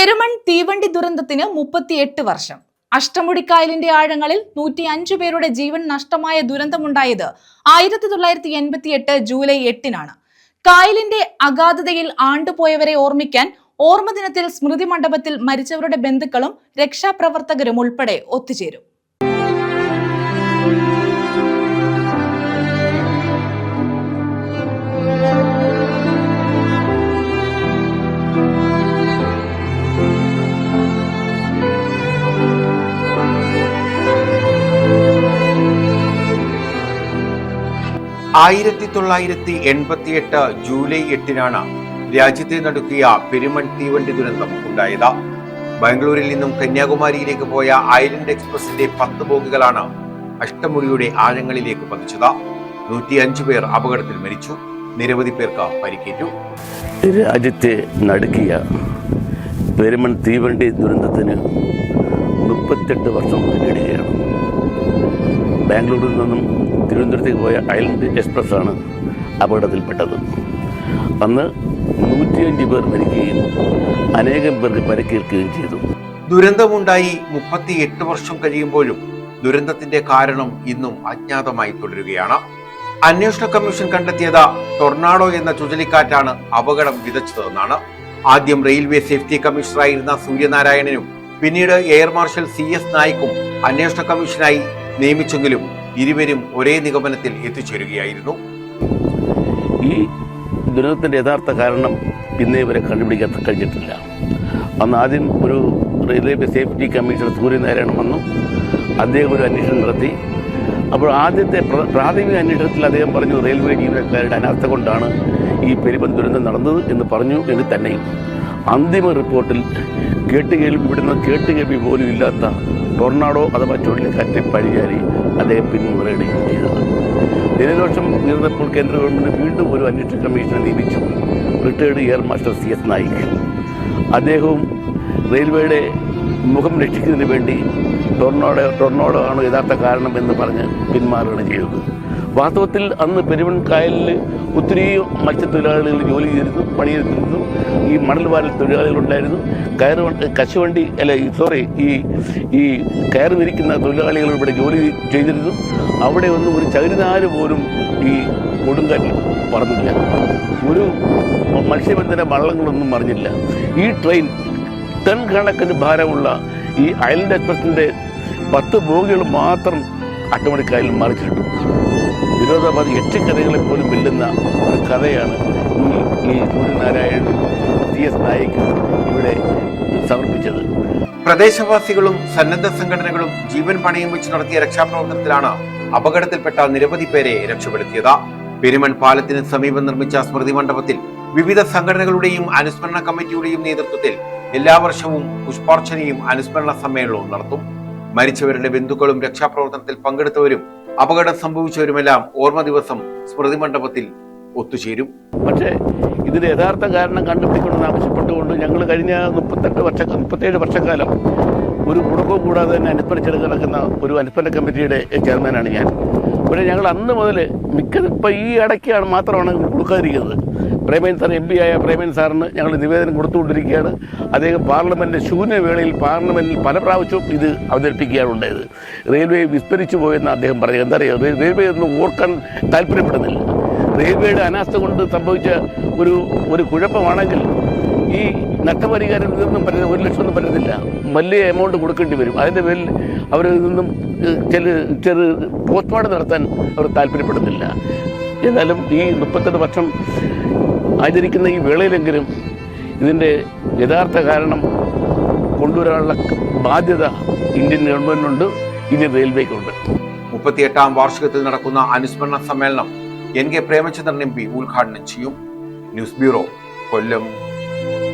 പെരുമൺ തീവണ്ടി ദുരന്തത്തിന് 38 വർഷം. അഷ്ടമുടിക്കായലിന്റെ ആഴങ്ങളിൽ 105 പേരുടെ ജീവൻ നഷ്ടമായ ദുരന്തമുണ്ടായത് 1988 ജൂലൈ 8-നാണ്. കായലിന്റെ അഗാധതയിൽ ആണ്ടുപോയവരെ ഓർമ്മിക്കാൻ ഓർമ്മദിനത്തിൽ സ്മൃതി മണ്ഡപത്തിൽ മരിച്ചവരുടെ ബന്ധുക്കളും രക്ഷാപ്രവർത്തകരും ഉൾപ്പെടെ ഒത്തുചേരും. ആയിരത്തി 1988 ജൂലൈ 8-നാണ് രാജ്യത്തെ നടുക്കിയ പെരുമൺ തീവണ്ടി ദുരന്തം ഉണ്ടായത്. ബാംഗ്ലൂരിൽ നിന്നും കന്യാകുമാരിയിലേക്ക് പോയ ഐലൻഡ് എക്സ്പ്രസിന്റെ 10 ബോഗികളാണ് അഷ്ടമുടിയുടെ ആഴങ്ങളിലേക്ക് പതിച്ചത്. 105 പേർ അപകടത്തിൽ മരിച്ചു, നിരവധി പേർക്ക് പരിക്കേറ്റു. രാജ്യത്തെ നടുക്കിയ പെരുമൺ തീവണ്ടി ദുരന്തത്തിന് 38 വർഷം പിന്നിടുകയാണ്. ബാംഗ്ലൂരിൽ നിന്നും തിരുവനന്തപുരത്തേക്ക് പോയ ഐലൻഡ് എക്സ്പ്രസ് ആണ് അപകടത്തിൽപ്പെട്ടത്. അന്ന് 105 പേർ മരിക്കുകയും അനേകം പേർക്ക് പരിക്കേൽക്കുകയും ചെയ്തു. ദുരന്തമുണ്ടായി 38 വർഷം കഴിയുമ്പോഴും ദുരന്തത്തിന്റെ കാരണം ഇന്നും അജ്ഞാതമായി തുടരുകയാണ്. അന്വേഷണ കമ്മീഷൻ കണ്ടെത്തിയത് ടൊർണാഡോ എന്ന ചുഴലിക്കാറ്റാണ് അപകടം വിതച്ചതെന്നാണ്. ആദ്യം റെയിൽവേ സേഫ്റ്റി കമ്മീഷണറായിരുന്ന സൂര്യനാരായണനും പിന്നീട് എയർ മാർഷൽ CS നായിക്കും അന്വേഷണ കമ്മീഷനായി നിയമിച്ചെങ്കിലും ഇരുവരും ഒരേ നിഗമനത്തിൽ എത്തിച്ചേരുകയായിരുന്നു. ഈ ദുരന്തത്തിന്റെ യഥാർത്ഥ കാരണം ഇന്നേ വരെ കണ്ടുപിടിക്കാൻ കഴിഞ്ഞിട്ടില്ല. അന്ന് ആദ്യം ഒരു റെയിൽവേ സേഫ്റ്റി കമ്മീഷണർ സൂര്യനാരായണൻ വന്നു. അദ്ദേഹം ഒരു അന്വേഷണം നടത്തി. അപ്പോൾ ആദ്യത്തെ പ്രാഥമിക അന്വേഷണത്തിൽ അദ്ദേഹം പറഞ്ഞു റെയിൽവേ ജീവനക്കാരുടെ അനാസ്ഥ കൊണ്ടാണ് ഈ പെരുമൺ ദുരന്തം നടന്നത് എന്ന് പറഞ്ഞു. എന്ന് തന്നെയും അന്തിമ റിപ്പോർട്ടിൽ കേട്ടുകേൾവി പോലും ഇല്ലാത്ത ടൊർണാഡോ അഥവാ ചുഴലിക്കാറ്റ് പഴിചാരി അദ്ദേഹം പിന്മുറയിടുകയും ചെയ്തത്. ജനരോഷം ഉയർന്നപ്പോൾ കേന്ദ്ര ഗവൺമെൻറ് വീണ്ടും ഒരു അന്വേഷണ കമ്മീഷനെ നിയമിച്ചു. Retired air marshal CS Naik അദ്ദേഹവും റെയിൽവേയുടെ മുഖം രക്ഷിക്കുന്നതിന് വേണ്ടി ടൊർണാഡോ ആണ് യഥാർത്ഥ കാരണം എന്ന് പറഞ്ഞ് പിന്മാറുകയാണ് ചെയ്തത്. വാസ്തവത്തിൽ അന്ന് പെരുമൺ കായലിൽ ഒത്തിരി മത്സ്യത്തൊഴിലാളികൾ ജോലി ചെയ്തിരുന്നു, പണിയെടുത്തിരുന്നു. ഈ മണൽ വാരൽ തൊഴിലാളികളുണ്ടായിരുന്നു. ഈ കയർ നിരിക്കുന്ന തൊഴിലാളികൾ ഇവിടെ ജോലി ചെയ്തിരുന്നു. അവിടെ ഒന്നും ഒരു ചകിരിനാര് പോലും ഈ കൊടുങ്കാറ്റിൽ പറന്നില്ല. ഒരു മത്സ്യബന്ധന വള്ളങ്ങളൊന്നും മറിഞ്ഞില്ല. ഈ ട്രെയിൻ ടൺ കണക്കിന് ഭാരമുള്ള ഈ ഐലൻഡ് എക്സ്പ്രസിൻ്റെ 10 ബോഗികൾ മാത്രം അട്ടമടിക്കായലിൽ മറിച്ചിട്ടു. വിരോധാഭാസി 8 കഥകളെ പോലും വെല്ലുന്ന ഒരു കഥയാണ് ഈ സൂര്യനാരായണനും CS നായിക്കും ഇവിടെ സമർപ്പിച്ചത്. പ്രദേശവാസികളും സന്നദ്ധ സംഘടനകളും ജീവൻ പണയം വെച്ച് നടത്തിയ രക്ഷാപ്രവർത്തനത്തിലാണ് അപകടത്തിൽപ്പെട്ട നിരവധി പേരെ രക്ഷപ്പെടുത്തിയത്. പെരുമൺ പാലത്തിന് സമീപം നിർമ്മിച്ച സ്മൃതി മണ്ഡപത്തിൽ വിവിധ സംഘടനകളുടെയും അനുസ്മരണ കമ്മിറ്റിയുടെയും നേതൃത്വത്തിൽ എല്ലാ വർഷവും പുഷ്പാർച്ചനയും അനുസ്മരണ സമ്മേളനവും നടത്തും. മരിച്ചവരുടെ ബന്ധുക്കളും രക്ഷാപ്രവർത്തനത്തിൽ പങ്കെടുത്തവരും അപകടം സംഭവിച്ചവരുമെല്ലാം ഓർമ്മ ദിവസം സ്മൃതി മണ്ഡപത്തിൽ ഒത്തുചേരും. പക്ഷേ ഇതിന്റെ യഥാർത്ഥ കാരണം കണ്ടുപിടിക്കണമെന്ന് ആവശ്യപ്പെട്ടുകൊണ്ട് ഞങ്ങൾ കഴിഞ്ഞ 37 വർഷക്കാലം ഒരു മുടക്കവും കൂടാതെ തന്നെ അനുസ്മരിച്ചെടുത്ത് നടക്കുന്ന ഒരു അനുസ്മരണ കമ്മിറ്റിയുടെ ചെയർമാനാണ് ഞാൻ. പക്ഷേ ഞങ്ങൾ അന്ന് മുതൽ ഇപ്പം ഈ ഇടയ്ക്കാണ് മാത്രമാണ് കൊടുക്കാതിരിക്കുന്നത്. പ്രേമൻ സാർ MP ആയ പ്രേമൻ സാറിന് ഞങ്ങൾ നിവേദനം കൊടുത്തുകൊണ്ടിരിക്കുകയാണ്. അദ്ദേഹം പാർലമെൻറ്റ് ശൂന്യവേളയിൽ പാർലമെൻറ്റിൽ പല പ്രാവശ്യവും ഇത് അവതരിപ്പിക്കുകയാണ് ഉണ്ടായത്. റെയിൽവേ വിസ്മരിച്ചു പോയെന്ന് അദ്ദേഹം പറഞ്ഞു. എന്താ പറയുക, റെയിൽവേ ഒന്നും ഓർക്കാൻ താല്പര്യപ്പെടുന്നില്ല. റെയിൽവേയുടെ അനാസ്ഥ കൊണ്ട് സംഭവിച്ച ഒരു കുഴപ്പമാണെങ്കിൽ ഈ നഷ്ടപരിഹാരം ഇതൊന്നും പറ്റുന്ന 1 ലക്ഷം ഒന്നും പറ്റുന്നില്ല. വലിയ എമൗണ്ട് കൊടുക്കേണ്ടി വരും. അതിൻ്റെ പേരിൽ അവരിൽ നിന്നും ചെറു പോസ്റ്റ്മോർട്ടം നടത്താൻ അവർ താല്പര്യപ്പെടുന്നില്ല. എന്നാലും ഈ 38 വർഷം ആചരിക്കുന്ന ഈ വേളയിലെങ്കിലും ഇതിൻ്റെ യഥാർത്ഥ കാരണം കൊണ്ടുവരാനുള്ള ബാധ്യത ഇന്ത്യൻ ഗവൺമെൻറ്റിനുണ്ട്, ഇന്ത്യൻ റെയിൽവേക്കുണ്ട്. 38ാം വാർഷികത്തിൽ നടക്കുന്ന അനുസ്മരണ സമ്മേളനം NK പ്രേമചന്ദ്രൻ MP ഉദ്ഘാടനം ചെയ്യും. ന്യൂസ് ബ്യൂറോ, കൊല്ലം.